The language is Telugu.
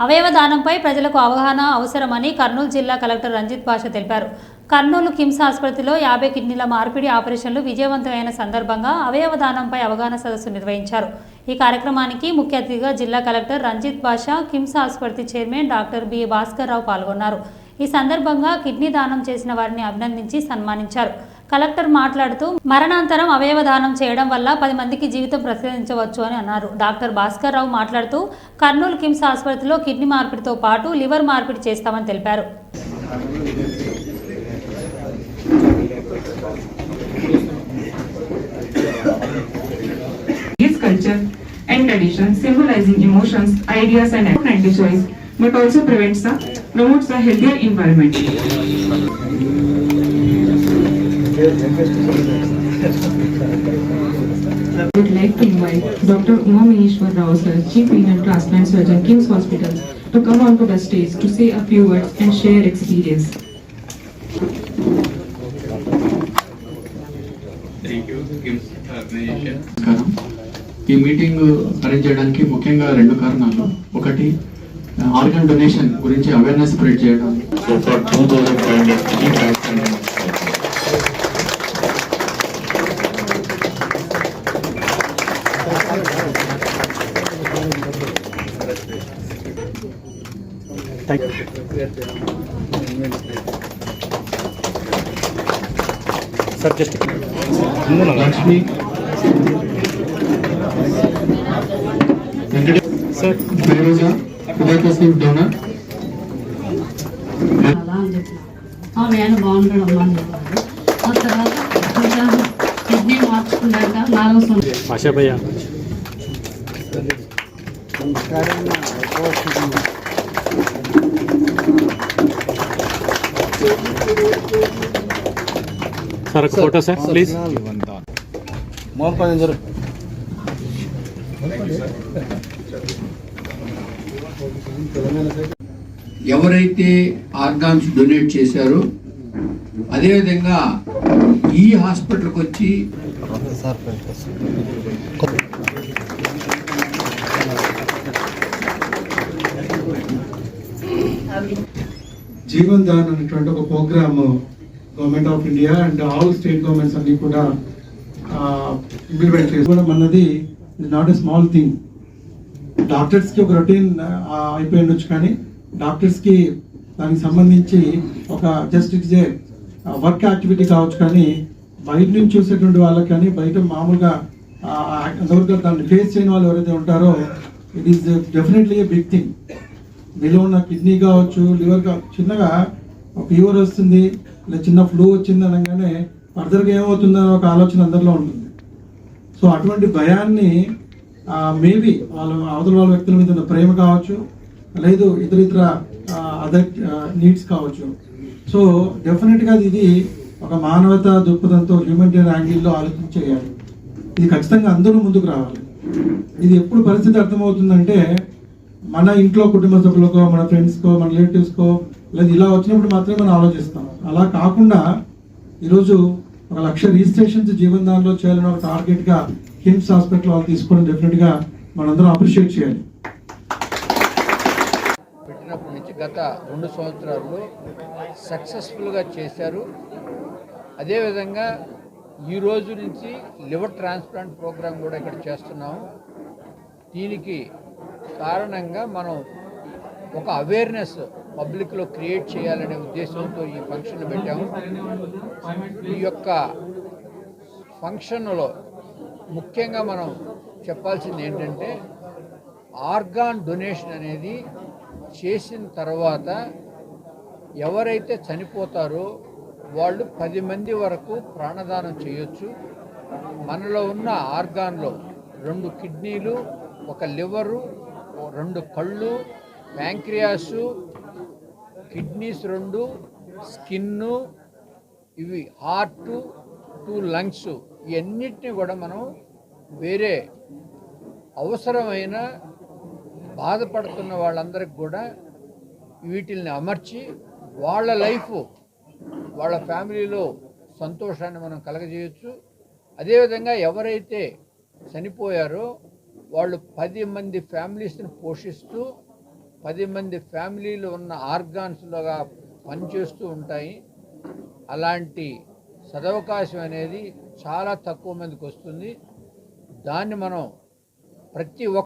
అవయవ దానంపై ప్రజలకు అవగాహన అవసరమని కర్నూలు జిల్లా కలెక్టర్ రంజిత్ భాష తెలిపారు. కర్నూలు కిమ్స్ ఆసుపత్రిలో 50 కిడ్నీల మార్పిడి ఆపరేషన్లు విజయవంతమైన సందర్భంగా అవయవ దానంపై అవగాహన సదస్సు నిర్వహించారు. ఈ కార్యక్రమానికి ముఖ్య అతిథిగా జిల్లా కలెక్టర్ రంజిత్ భాష, కిమ్స్ ఆసుపత్రి chairman doctor B Bhaskar Rao పాల్గొన్నారు. ఈ సందర్భంగా కిడ్నీ దానం చేసిన వారిని అభినందించి సన్మానించారు. కలెక్టర్ మాట్లాడుతూ మరణాంతరం అవయవ దానం చేయడం వల్ల 10 మందికి జీవితం ప్రసాదించవచ్చు అని అన్నారు. డాక్టర్ భాస్కర్ రావు మాట్లాడుతూ కర్నూలు కిమ్స్ ఆసుపత్రిలో కిడ్నీ మార్పిడితో పాటు లివర్ మార్పిడి చేస్తామని తెలిపారు. Culture and tradition symbolizing emotions, ideas and choice, but also promotes a healthier environment. I would like to invite Dr. Uma Maheshwar Rao sir, Chief Renal Transplant Surgeon, King's Hospital, to come onto the stage to say a few words and share experience. Thank you, King's organization. ఈ మీటింగ్ అరేంజ్ చేయడానికి ముఖ్యంగా 2 కారణాలు. ఒకటి, ఆర్గన్ డొనేషన్ గురించి అవేర్నెస్ స్ప్రెడ్ చేయడం. Lakshmi sir Firoza Udayakrishna donor. నేను బాగుండడం ఆ తర్వాత కిడ్నీ మార్చుకున్నాక 4వ సంవత్సరం సార్ ఒక ఫోటో సార్ ప్లీజ్. ఎవరైతే ఆర్గాన్స్ డొనేట్ చేశారో అదేవిధంగా ఈ హాస్పిటల్కి వచ్చి జీవన్ దాన్ అనేటువంటి ఒక program government of India and all state governments అన్ని కూడా ఇంప్లిమెంట్ చేసుకోవడం అన్నది నాట్ ఎ స్మాల్ థింగ్. డాక్టర్స్కి ఒక రొటీన్ అయిపోయి ఉండొచ్చు, కానీ డాక్టర్స్కి దానికి సంబంధించి ఒక just it is a work activity కావచ్చు, కానీ బయట నుంచి చూసేటువంటి వాళ్ళకి కానీ బయట మామూలుగా అంతవరకు దాన్ని ఫేస్ చేయని వాళ్ళు ఎవరైతే ఉంటారో it is definitely a big thing. మీలో ఉన్న కిడ్నీ కావచ్చు, లివర్ కావచ్చు, చిన్నగా ఫీవర్ వస్తుంది లేదా చిన్న ఫ్లూ వచ్చింది అనగానే ఫర్దర్గా ఏమవుతుందని ఒక ఆలోచన అందరిలో ఉంటుంది. సో అటువంటి భయాన్ని మేబీ అవతల వాళ్ళ వ్యక్తుల మీద ఉన్న ప్రేమ కావచ్చు, లేదు ఇతర అదర్ నీడ్స్ కావచ్చు. సో డెఫినెట్గా ఇది ఒక మానవతా దృక్పథంతో హ్యూమనిటేరియన్ యాంగిల్లో ఆలోచించేయాలి. ఇది ఖచ్చితంగా అందరూ ముందుకు రావాలి. ఇది ఎప్పుడు పరిస్థితి అర్థమవుతుందంటే మన ఇంట్లో కుటుంబ సభ్యులకో, మన ఫ్రెండ్స్కో, మన రిలేటివ్స్కో, లేదా ఇలా వచ్చినప్పుడు మాత్రమే మనం ఆలోచిస్తాం. అలా కాకుండా ఈరోజు 1,00,000 రిజిస్ట్రేషన్స్ జీవన్ దాన్లో చేయాలని ఒక టార్గెట్గా కిమ్స్ హాస్పిటల్ వాళ్ళు తీసుకోవడం డెఫినెట్గా మనందరం అప్రిషియేట్ చేయాలి. పెట్టినప్పటి నుంచి గత 2 సంవత్సరాల్లో సక్సెస్ఫుల్గా చేశారు. అదేవిధంగా ఈ రోజు నుంచి లివర్ ట్రాన్స్ప్లాంట్ ప్రోగ్రాం కూడా ఇక్కడ చేస్తున్నాము. దీనికి కారణంగా మనం ఒక అవేర్నెస్ పబ్లిక్లో క్రియేట్ చేయాలనే ఉద్దేశంతో ఈ ఫంక్షన్ పెట్టాము. ఈ యొక్క ఫంక్షన్లో ముఖ్యంగా మనం చెప్పాల్సింది ఏంటంటే ఆర్గాన్ డొనేషన్ అనేది చేసిన తర్వాత ఎవరైతే చనిపోతారో వాళ్ళు 10 మంది వరకు ప్రాణదానం చేయొచ్చు. మనలో ఉన్న ఆర్గాన్లో 2 కిడ్నీలు, 1 లివరు, 2 కళ్ళు, ప్యాంక్రియాసు, కిడ్నీస్ 2, స్కిన్ను, ఇవి హార్టు, 2 లంగ్స్, ఇవన్నిటిని కూడా మనం వేరే అవసరమైన బాధపడుతున్న వాళ్ళందరికీ కూడా వీటిల్ని అమర్చి వాళ్ళ లైఫ్, వాళ్ళ ఫ్యామిలీలో సంతోషాన్ని మనం కలగజేయచ్చు. అదేవిధంగా ఎవరైతే చనిపోయారో వాళ్ళు 10 మంది ఫ్యామిలీస్ని పోషిస్తూ 10 మంది ఫ్యామిలీలు ఉన్న ఆర్గాన్స్లుగా పనిచేస్తూ ఉంటాయి. అలాంటి సదవకాశం అనేది చాలా తక్కువ మందికి వస్తుంది. దాన్ని మనం ప్రతి ఒక్క